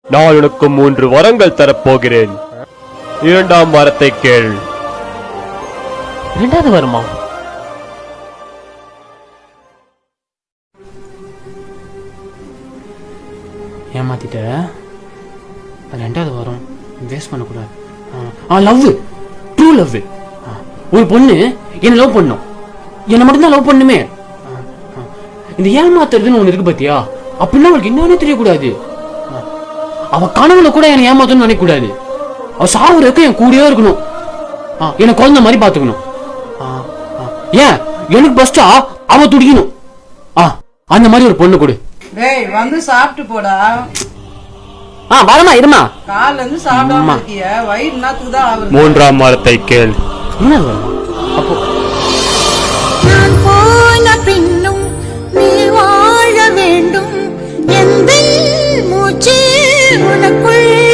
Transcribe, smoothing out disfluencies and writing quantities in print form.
நான் உனக்கு 3 வரங்கள் தரப்போகிறேன். 2ஆம் வரத்தை கேள். 2வது வரமா? ஏமாத்திட்ட. 2வது வரம் வேஸ்ட் பண்ணக்கூடாது. Love, true love. ஒரு பொண்ணு என்ன லவ் பண்ணும், என்ன மட்டும்தான் லவ் பண்ணுமே. இந்த ஏமாத்துறதுன்னு ஒண்ணு இருக்கு பாத்தியா, அப்படின்னா அவளுக்கு என்னன்னே தெரியக்கூடாது. அவ கனவுல கூட என்ன ஏமாத்தணும்னு நினைக்க கூடாது. அவ சாவுறதுக்கு என் கூடயே இருக்கணும். என்ன குழந்தை மாதிரி பாத்துக்கணும். ஏன் எனக்கு பஸ்டா அவ துடிக்கணும். அந்த மாதிரி ஒரு பொண்ணு கொடு. டேய் வந்து சாப்பிட்டு போடா. வரமா இருமா. காலைல இருந்து சாப்பிடாம இருக்கிய, வயிறு நாத்துக்கு தான் ஆகுது. 3ஆம் வரத்தை கேள். என்ன வருமா? அப்போ நான் போன பின்னும் நீ வாழ வேண்டும், எந்த மூச்சு உனக்குள்